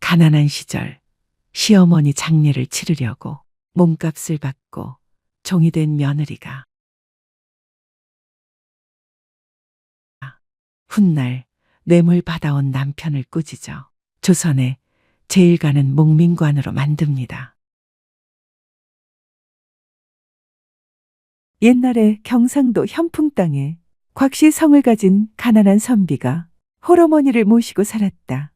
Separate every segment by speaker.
Speaker 1: 가난한 시절 시어머니 장례를 치르려고 몸값을 받고 종이 된 며느리가 훗날 뇌물 받아온 남편을 꾸짖어 조선의 제일 가는 목민관으로 만듭니다. 옛날에 경상도 현풍 땅에 곽씨 성을 가진 가난한 선비가 홀어머니를 모시고 살았다.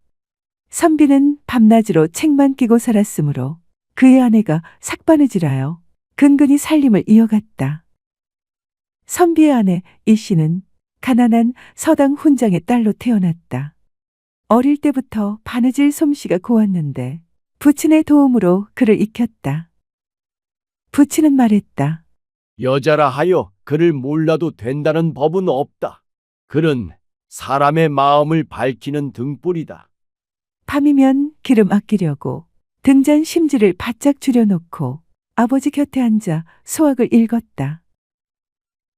Speaker 1: 선비는 밤낮으로 책만 끼고 살았으므로 그의 아내가 삭바느질하여 근근히 살림을 이어갔다. 선비의 아내 이 씨는 가난한 서당 훈장의 딸로 태어났다. 어릴 때부터 바느질 솜씨가 고왔는데 부친의 도움으로 그를 익혔다. 부친은 말했다.
Speaker 2: 여자라 하여 그를 몰라도 된다는 법은 없다. 그는 사람의 마음을 밝히는 등불이다.
Speaker 1: 밤이면 기름 아끼려고 등잔 심지를 바짝 줄여놓고 아버지 곁에 앉아 소학을 읽었다.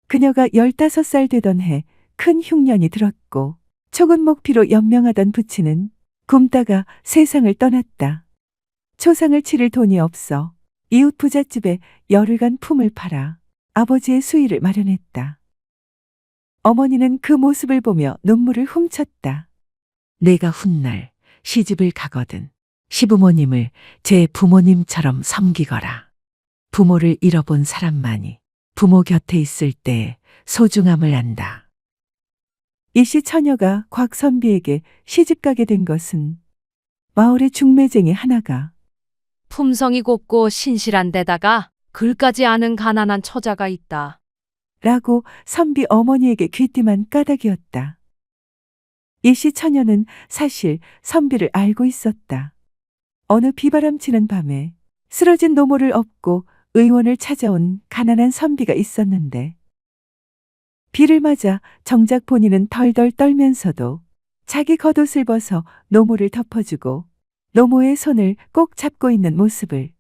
Speaker 1: 그녀가 15살 되던 해 큰 흉년이 들었고 촉은 목피로 연명하던 부친은 굶다가 세상을 떠났다. 초상을 치를 돈이 없어 이웃 부잣집에 열흘간 품을 팔아 아버지의 수의를 마련했다. 어머니는 그 모습을 보며 눈물을 훔쳤다. 내가 훗날 시집을 가거든 시부모님을 제 부모님처럼 섬기거라. 부모를 잃어본 사람만이 부모 곁에 있을 때의 소중함을 안다. 이 씨 처녀가 곽선비에게 시집가게 된 것은 마을의 중매쟁이 하나가
Speaker 3: 품성이 곱고 신실한 데다가 글까지 아는 가난한 처자가 있다.
Speaker 1: 라고 선비 어머니에게 귀띔한 까닭이었다. 이 씨 처녀는 사실 선비를 알고 있었다. 어느 비바람치는 밤에 쓰러진 노모를 업고 의원을 찾아온 가난한 선비가 있었는데 비를 맞아 정작 본인은 덜덜 떨면서도 자기 겉옷을 벗어 노모를 덮어주고 노모의 손을 꼭 잡고 있는 모습을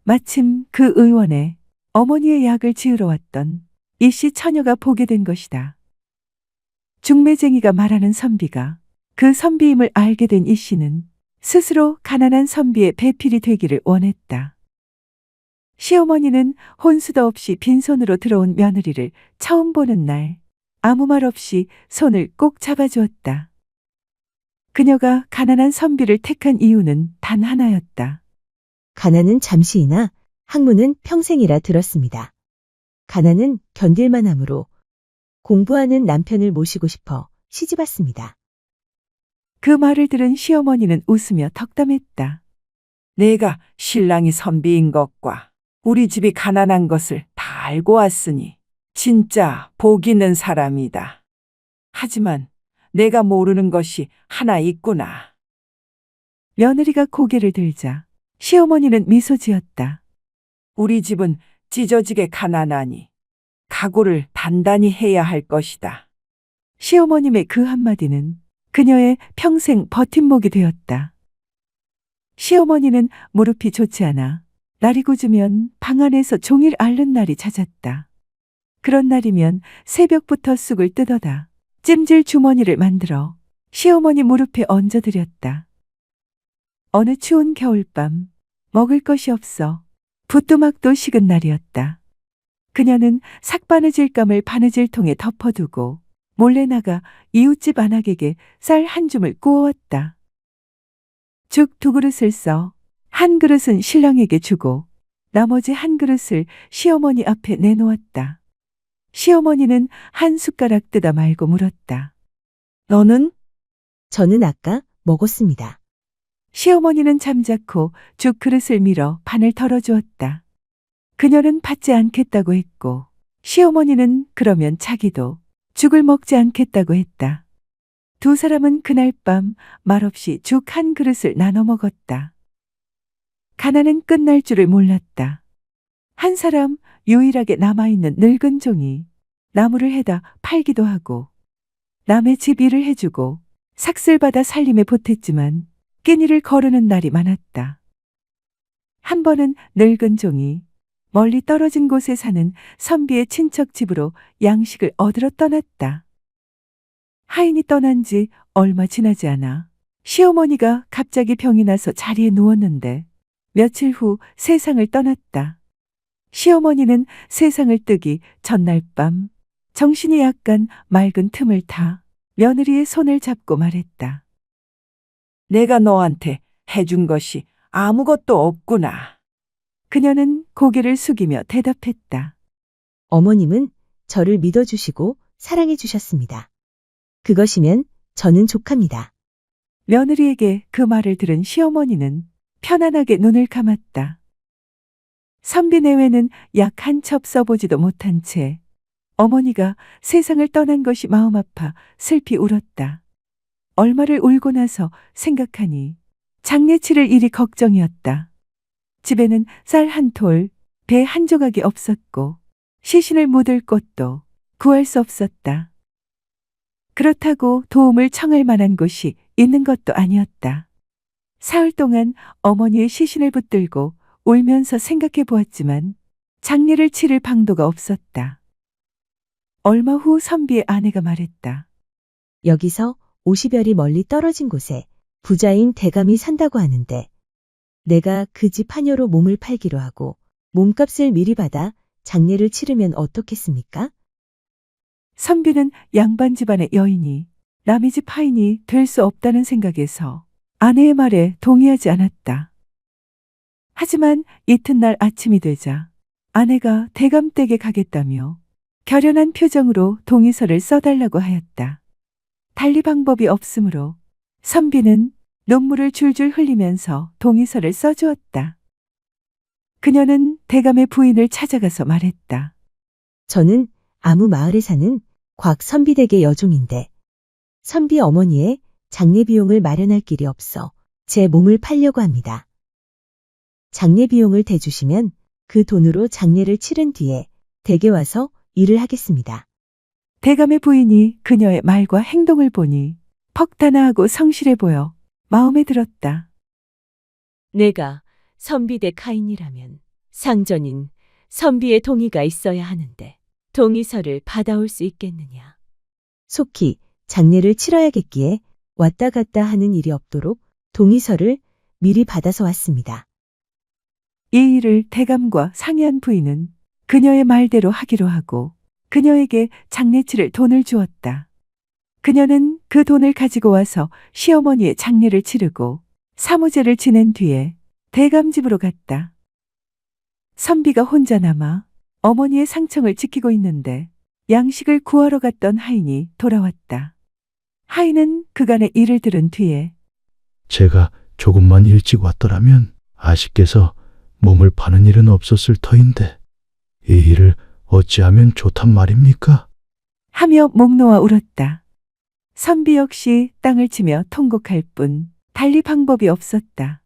Speaker 1: 마침 그 의원에 어머니의 약을 지으러 왔던 이 씨 처녀가 보게 된 것이다. 중매쟁이가 말하는 선비가 그 선비임을 알게 된 이 씨는 스스로 가난한 선비의 배필이 되기를 원했다. 시어머니는 혼수도 없이 빈손으로 들어온 며느리를 처음 보는 날 아무 말 없이 손을 꼭 잡아주었다. 그녀가 가난한 선비를 택한 이유는 단 하나였다.
Speaker 4: 가난은 잠시이나 학문은 평생이라 들었습니다. 가난은 견딜만 하므로 공부하는 남편을 모시고 싶어 시집 왔습니다.
Speaker 1: 그 말을 들은 시어머니는 웃으며 덕담했다. 내가 신랑이 선비인 것과 우리 집이 가난한 것을 다 알고 왔으니 진짜 복 있는 사람이다. 하지만 내가 모르는 것이 하나 있구나. 며느리가 고개를 들자 시어머니는 미소 지었다. 우리 집은 찢어지게 가난하니 각오를 단단히 해야 할 것이다. 시어머님의 그 한마디는 그녀의 평생 버팀목이 되었다. 시어머니는 무릎이 좋지 않아 날이 굳으면 방 안에서 종일 앓는 날이 잦았다. 그런 날이면 새벽부터 쑥을 뜯어다 찜질 주머니를 만들어 시어머니 무릎에 얹어드렸다. 어느 추운 겨울밤 먹을 것이 없어 부뚜막도 식은 날이었다. 그녀는 삭바느질감을 바느질통에 덮어두고 몰래 나가 이웃집 안악에게 쌀 한 줌을 구워왔다. 죽 2그릇을 써 한 그릇은 신랑에게 주고 나머지 한 그릇을 시어머니 앞에 내놓았다. 시어머니는 한 숟가락 뜯어 말고 물었다. 너는?
Speaker 4: 저는 아까 먹었습니다.
Speaker 1: 시어머니는 잠자코 죽 그릇을 밀어 반을 덜어주었다. 그녀는 받지 않겠다고 했고 시어머니는 그러면 자기도 죽을 먹지 않겠다고 했다. 두 사람은 그날 밤 말없이 죽 한 그릇을 나눠 먹었다. 가난은 끝날 줄을 몰랐다. 한 사람 유일하게 남아있는 늙은 종이 나무를 해다 팔기도 하고 남의 집 일을 해주고 삭슬 받아 살림에 보탰지만 끼니를 거르는 날이 많았다. 한 번은 늙은 종이 멀리 떨어진 곳에 사는 선비의 친척 집으로 양식을 얻으러 떠났다. 하인이 떠난 지 얼마 지나지 않아 시어머니가 갑자기 병이 나서 자리에 누웠는데 며칠 후 세상을 떠났다. 시어머니는 세상을 뜨기 전날 밤 정신이 약간 맑은 틈을 타 며느리의 손을 잡고 말했다. 내가 너한테 해준 것이 아무것도 없구나. 그녀는 고개를 숙이며 대답했다.
Speaker 4: 어머님은 저를 믿어주시고 사랑해주셨습니다. 그것이면 저는 족합니다.
Speaker 1: 며느리에게 그 말을 들은 시어머니는 편안하게 눈을 감았다. 선비 내외는 약 한 첩 써보지도 못한 채 어머니가 세상을 떠난 것이 마음 아파 슬피 울었다. 얼마를 울고 나서 생각하니 장례 치를 일이 걱정이었다. 집에는 쌀 한 톨, 배 한 조각이 없었고 시신을 묻을 곳도 구할 수 없었다. 그렇다고 도움을 청할 만한 곳이 있는 것도 아니었다. 사흘 동안 어머니의 시신을 붙들고 울면서 생각해 보았지만 장례를 치를 방도가 없었다. 얼마 후 선비의 아내가 말했다.
Speaker 4: 여기서 50여리 멀리 떨어진 곳에 부자인 대감이 산다고 하는데 내가 그 집 하녀로 몸을 팔기로 하고 몸값을 미리 받아 장례를 치르면 어떻겠습니까?
Speaker 1: 선비는 양반 집안의 여인이 남의 집 하인이 될 수 없다는 생각에서 아내의 말에 동의하지 않았다. 하지만 이튿날 아침이 되자 아내가 대감댁에 가겠다며 결연한 표정으로 동의서를 써달라고 하였다. 달리 방법이 없으므로 선비는 눈물을 줄줄 흘리면서 동의서를 써주었다. 그녀는 대감의 부인을 찾아가서 말했다.
Speaker 4: 저는 아무 마을에 사는 곽선비댁의 여종인데 선비 어머니의 장례 비용을 마련할 길이 없어 제 몸을 팔려고 합니다. 장례 비용을 대주시면 그 돈으로 장례를 치른 뒤에 댁에 와서 일을 하겠습니다.
Speaker 1: 대감의 부인이 그녀의 말과 행동을 보니 퍽단아하고 성실해 보여 마음에 들었다.
Speaker 5: 내가 선비댁 하인이라면 상전인 선비의 동의가 있어야 하는데 동의서를 받아올 수 있겠느냐.
Speaker 4: 속히 장례를 치러야겠기에 왔다 갔다 하는 일이 없도록 동의서를 미리 받아서 왔습니다.
Speaker 1: 이 일을 대감과 상의한 부인은 그녀의 말대로 하기로 하고 그녀에게 장례치를 돈을 주었다. 그녀는 그 돈을 가지고 와서 시어머니의 장례를 치르고 사무제를 지낸 뒤에 대감 집으로 갔다. 선비가 혼자 남아 어머니의 상청을 지키고 있는데 양식을 구하러 갔던 하인이 돌아왔다. 하인은 그간의 일을 들은 뒤에
Speaker 6: 제가 조금만 일찍 왔더라면 아씨께서 몸을 파는 일은 없었을 터인데 이 일을 어찌하면 좋단 말입니까?
Speaker 1: 하며 목 놓아 울었다. 선비 역시 땅을 치며 통곡할 뿐 달리 방법이 없었다.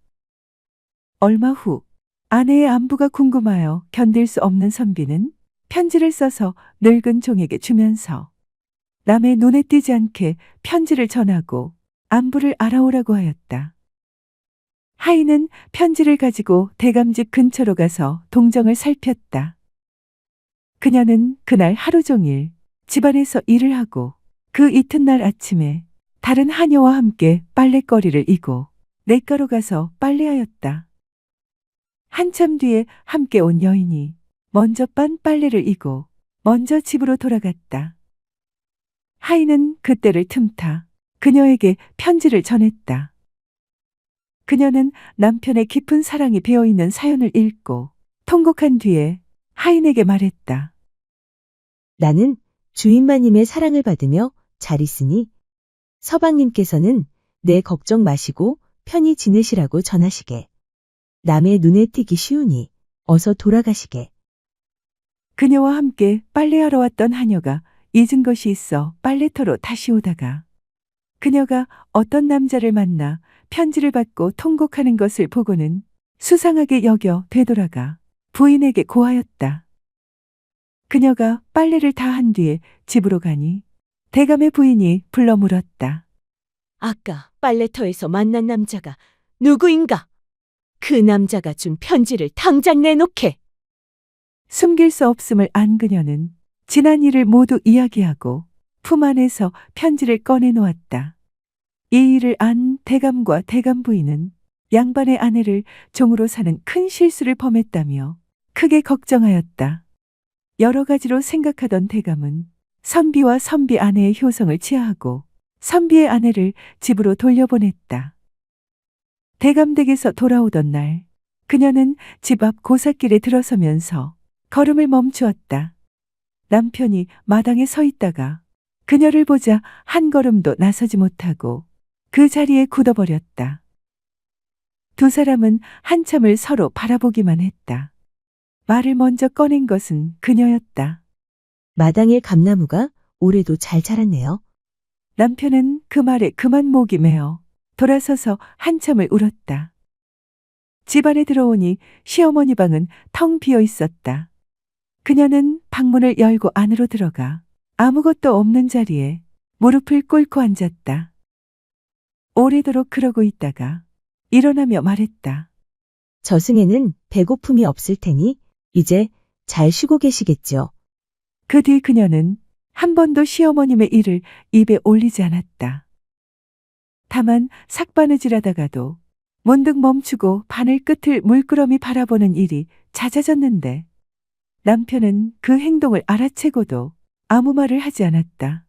Speaker 1: 얼마 후 아내의 안부가 궁금하여 견딜 수 없는 선비는 편지를 써서 늙은 종에게 주면서 남의 눈에 띄지 않게 편지를 전하고 안부를 알아오라고 하였다. 하인은 편지를 가지고 대감집 근처로 가서 동정을 살폈다. 그녀는 그날 하루 종일 집안에서 일을 하고 그 이튿날 아침에 다른 하녀와 함께 빨랫거리를 이고 냇가로 가서 빨래하였다. 한참 뒤에 함께 온 여인이 먼저 빤 빨래를 이고 먼저 집으로 돌아갔다. 하인은 그때를 틈타 그녀에게 편지를 전했다. 그녀는 남편의 깊은 사랑이 배어있는 사연을 읽고 통곡한 뒤에 하인에게 말했다.
Speaker 4: 나는 주인마님의 사랑을 받으며 잘 있으니 서방님께서는 내 걱정 마시고 편히 지내시라고 전하시게. 남의 눈에 띄기 쉬우니 어서 돌아가시게.
Speaker 1: 그녀와 함께 빨래하러 왔던 하녀가 잊은 것이 있어 빨래터로 다시 오다가 그녀가 어떤 남자를 만나 편지를 받고 통곡하는 것을 보고는 수상하게 여겨 되돌아가 부인에게 고하였다. 그녀가 빨래를 다 한 뒤에 집으로 가니 대감의 부인이 불러 물었다.
Speaker 5: 아까 빨래터에서 만난 남자가 누구인가? 그 남자가 준 편지를 당장 내놓게.
Speaker 1: 숨길 수 없음을 안 그녀는 지난 일을 모두 이야기하고 품 안에서 편지를 꺼내 놓았다. 이 일을 안 대감과 대감 부인은 양반의 아내를 종으로 사는 큰 실수를 범했다며 크게 걱정하였다. 여러 가지로 생각하던 대감은 선비와 선비 아내의 효성을 치하하고 선비의 아내를 집으로 돌려보냈다. 대감댁에서 돌아오던 날 그녀는 집 앞 고삿길에 들어서면서 걸음을 멈추었다. 남편이 마당에 서 있다가 그녀를 보자 한 걸음도 나서지 못하고 그 자리에 굳어버렸다. 두 사람은 한참을 서로 바라보기만 했다. 말을 먼저 꺼낸 것은 그녀였다.
Speaker 4: 마당의 감나무가 올해도 잘 자랐네요.
Speaker 1: 남편은 그 말에 그만 목이 메어 돌아서서 한참을 울었다. 집안에 들어오니 시어머니 방은 텅 비어 있었다. 그녀는 방문을 열고 안으로 들어가 아무것도 없는 자리에 무릎을 꿇고 앉았다. 오래도록 그러고 있다가 일어나며 말했다.
Speaker 4: 저승에는 배고픔이 없을 테니 이제 잘 쉬고 계시겠죠.
Speaker 1: 그 뒤 그녀는 한 번도 시어머님의 일을 입에 올리지 않았다. 다만 삭바느질하다가도 문득 멈추고 바늘 끝을 물끄러미 바라보는 일이 잦아졌는데 남편은 그 행동을 알아채고도 아무 말을 하지 않았다.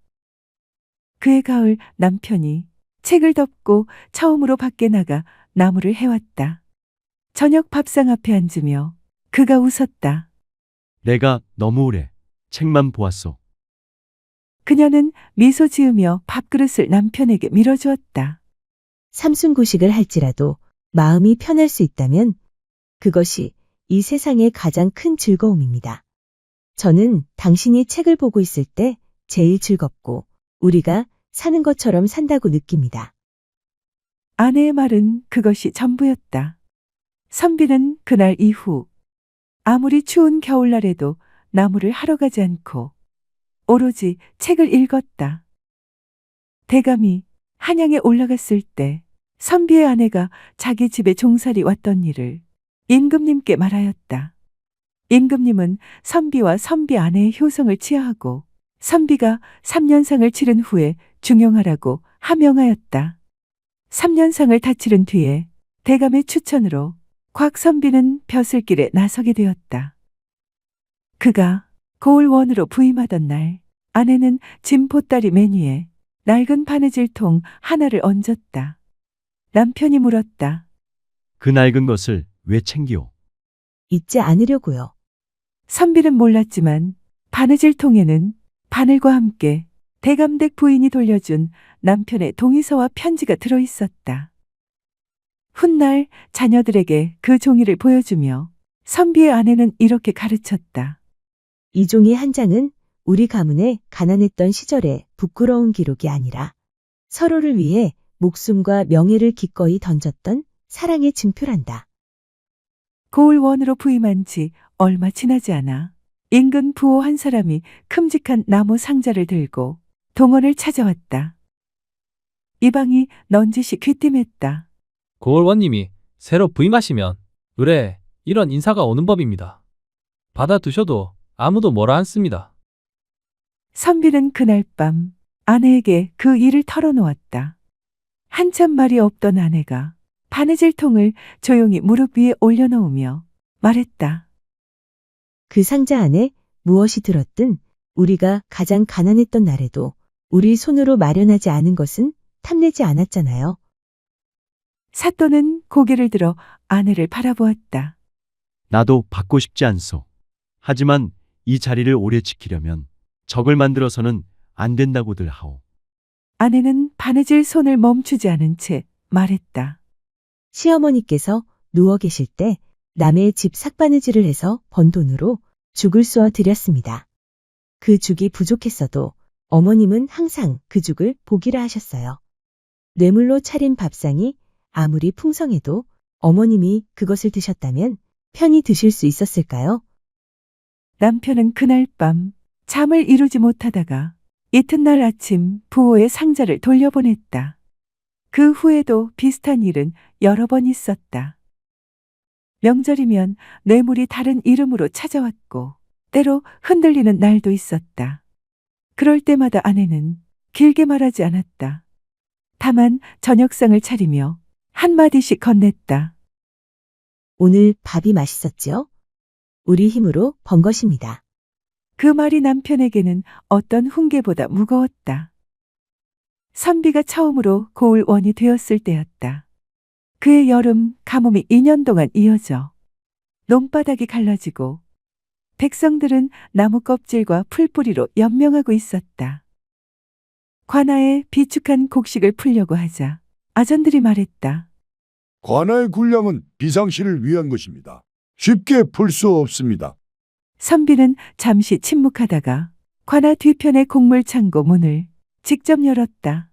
Speaker 1: 그해 가을 남편이 책을 덮고 처음으로 밖에 나가 나무를 해왔다. 저녁 밥상 앞에 앉으며 그가 웃었다.
Speaker 2: 내가 너무 오래 책만 보았소.
Speaker 1: 그녀는 미소 지으며 밥그릇을 남편에게 밀어주었다.
Speaker 4: 삼순고식을 할지라도 마음이 편할 수 있다면 그것이 이 세상의 가장 큰 즐거움입니다. 저는 당신이 책을 보고 있을 때 제일 즐겁고 우리가 사는 것처럼 산다고 느낍니다.
Speaker 1: 아내의 말은 그것이 전부였다. 선비는 그날 이후 아무리 추운 겨울날에도 나무를 하러 가지 않고 오로지 책을 읽었다. 대감이 한양에 올라갔을 때 선비의 아내가 자기 집에 종살이 왔던 일을 임금님께 말하였다. 임금님은 선비와 선비 아내의 효성을 치하하고 선비가 3년상을 치른 후에 중용하라고 하명하였다. 3년상을 다 치른 뒤에 대감의 추천으로 곽선비는 벼슬길에 나서게 되었다. 그가 고을원으로 부임하던 날 아내는 진보따리 맨 위에 낡은 바느질통 하나를 얹었다. 남편이 물었다.
Speaker 2: 그 낡은 것을 왜 챙기오?
Speaker 4: 잊지 않으려고요.
Speaker 1: 선비는 몰랐지만 바느질통에는 바늘과 함께 대감댁 부인이 돌려준 남편의 동의서와 편지가 들어있었다. 훗날 자녀들에게 그 종이를 보여주며 선비의 아내는 이렇게 가르쳤다.
Speaker 4: 이 종이 한 장은 우리 가문의 가난했던 시절의 부끄러운 기록이 아니라 서로를 위해 목숨과 명예를 기꺼이 던졌던 사랑의 증표란다.
Speaker 1: 고을원으로 부임한 지 얼마 지나지 않아 인근 부호 한 사람이 큼직한 나무 상자를 들고 동원을 찾아왔다. 이방이 넌지시 귀띔했다.
Speaker 7: 고을원님이 새로 부임하시면 의뢰에 이런 인사가 오는 법입니다. 받아두셔도 아무도 뭐라 않습니다.
Speaker 1: 선비는 그날 밤 아내에게 그 일을 털어놓았다. 한참 말이 없던 아내가 바느질통을 조용히 무릎 위에 올려놓으며 말했다.
Speaker 4: 그 상자 안에 무엇이 들었든 우리가 가장 가난했던 날에도 우리 손으로 마련하지 않은 것은 탐내지 않았잖아요.
Speaker 1: 사또는 고개를 들어 아내를 바라보았다.
Speaker 2: 나도 받고 싶지 않소. 하지만 이 자리를 오래 지키려면 적을 만들어서는 안 된다고들 하오.
Speaker 1: 아내는 바느질 손을 멈추지 않은 채 말했다.
Speaker 4: 시어머니께서 누워 계실 때 남의 집 삭바느질을 해서 번 돈으로 죽을 쏘아 드렸습니다. 그 죽이 부족했어도 어머님은 항상 그 죽을 보기라 하셨어요. 뇌물로 차린 밥상이 아무리 풍성해도 어머님이 그것을 드셨다면 편히 드실 수 있었을까요?
Speaker 1: 남편은 그날 밤 잠을 이루지 못하다가 이튿날 아침 부호의 상자를 돌려보냈다. 그 후에도 비슷한 일은 여러 번 있었다. 명절이면 뇌물이 다른 이름으로 찾아왔고 때로 흔들리는 날도 있었다. 그럴 때마다 아내는 길게 말하지 않았다. 다만 저녁상을 차리며 한마디씩 건넸다.
Speaker 4: 오늘 밥이 맛있었죠? 우리 힘으로 번 것입니다.
Speaker 1: 그 말이 남편에게는 어떤 훈계보다 무거웠다. 선비가 처음으로 고을원이 되었을 때였다. 그의 여름 가뭄이 2년 동안 이어져 논바닥이 갈라지고 백성들은 나무 껍질과 풀뿌리로 연명하고 있었다. 관아에 비축한 곡식을 풀려고 하자 아전들이 말했다.
Speaker 8: 관아의 군량은 비상시를 위한 것입니다. 쉽게 풀 수 없습니다.
Speaker 1: 선비는 잠시 침묵하다가 관아 뒤편의 곡물 창고 문을 직접 열었다.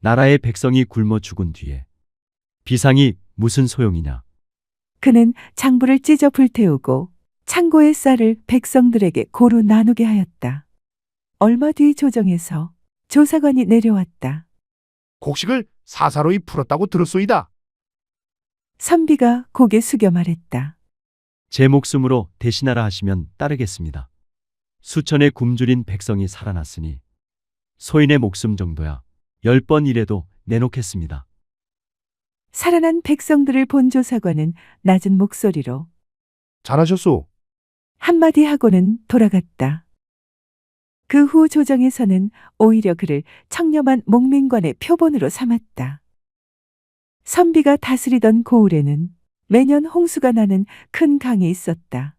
Speaker 2: 나라의 백성이 굶어 죽은 뒤에 비상이 무슨 소용이냐.
Speaker 1: 그는 장부를 찢어 불태우고 창고의 쌀을 백성들에게 고루 나누게 하였다. 얼마 뒤 조정에서 조사관이 내려왔다.
Speaker 9: 곡식을 사사로이 풀었다고 들었소이다.
Speaker 1: 선비가 고개 숙여 말했다.
Speaker 2: 제 목숨으로 대신하라 하시면 따르겠습니다. 수천의 굶주린 백성이 살아났으니 소인의 목숨 정도야 10번 이래도 내놓겠습니다.
Speaker 1: 살아난 백성들을 본 조사관은 낮은 목소리로
Speaker 9: 잘하셨소.
Speaker 1: 한마디 하고는 돌아갔다. 그 후 조정에서는 오히려 그를 청렴한 목민관의 표본으로 삼았다. 선비가 다스리던 고을에는 매년 홍수가 나는 큰 강이 있었다.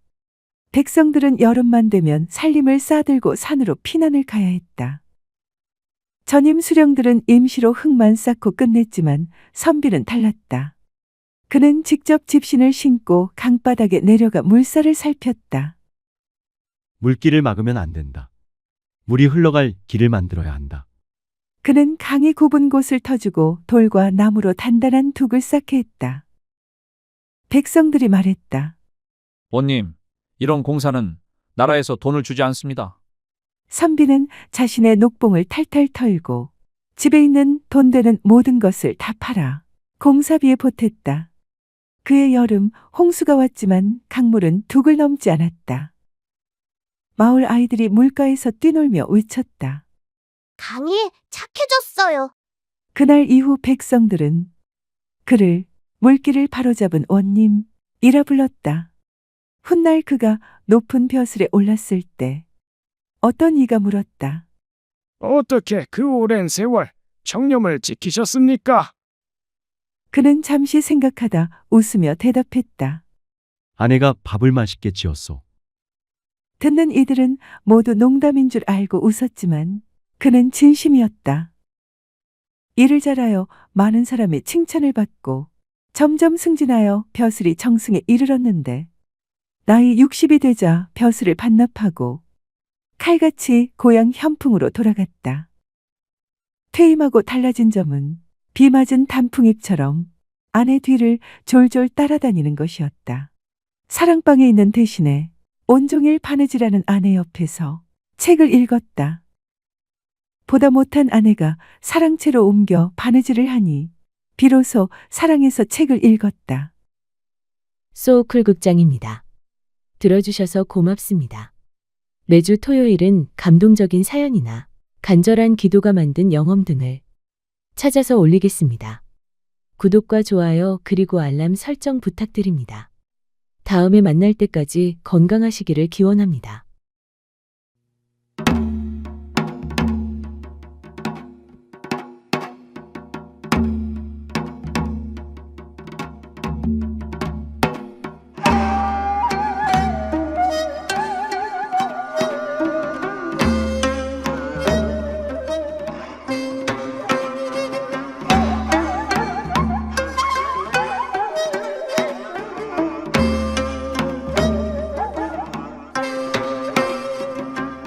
Speaker 1: 백성들은 여름만 되면 살림을 싸들고 산으로 피난을 가야 했다. 전임 수령들은 임시로 흙만 쌓고 끝냈지만 선비는 달랐다. 그는 직접 집신을 신고 강바닥에 내려가 물살을 살폈다.
Speaker 2: 물길을 막으면 안 된다. 물이 흘러갈 길을 만들어야 한다.
Speaker 1: 그는 강이 굽은 곳을 터주고 돌과 나무로 단단한 둑을 쌓게 했다. 백성들이 말했다.
Speaker 10: 원님, 이런 공사는 나라에서 돈을 주지 않습니다.
Speaker 1: 선비는 자신의 녹봉을 탈탈 털고 집에 있는 돈 되는 모든 것을 다 팔아 공사비에 보탰다. 그의 여름 홍수가 왔지만 강물은 둑을 넘지 않았다. 마을 아이들이 물가에서 뛰놀며 외쳤다.
Speaker 11: 강이 착해졌어요.
Speaker 1: 그날 이후 백성들은 그를 물길을 바로잡은 원님이라 불렀다. 훗날 그가 높은 벼슬에 올랐을 때 어떤 이가 물었다.
Speaker 12: 어떻게 그 오랜 세월 청렴을 지키셨습니까?
Speaker 1: 그는 잠시 생각하다 웃으며 대답했다.
Speaker 2: 아내가 밥을 맛있게 지었소.
Speaker 1: 듣는 이들은 모두 농담인 줄 알고 웃었지만 그는 진심이었다. 이를 잘하여 많은 사람의 칭찬을 받고 점점 승진하여 벼슬이 정승에 이르렀는데 나이 60이 되자 벼슬을 반납하고 칼같이 고향 현풍으로 돌아갔다. 퇴임하고 달라진 점은 비 맞은 단풍잎처럼 아내 뒤를 졸졸 따라다니는 것이었다. 사랑방에 있는 대신에 온종일 바느질하는 아내 옆에서 책을 읽었다. 보다 못한 아내가 사랑채로 옮겨 바느질을 하니 비로소 사랑에서 책을 읽었다.
Speaker 5: 소클 극장입니다. 들어주셔서 고맙습니다. 매주 토요일은 감동적인 사연이나 간절한 기도가 만든 영험 등을 찾아서 올리겠습니다. 구독과 좋아요 그리고 알람 설정 부탁드립니다. 다음에 만날 때까지 건강하시기를 기원합니다.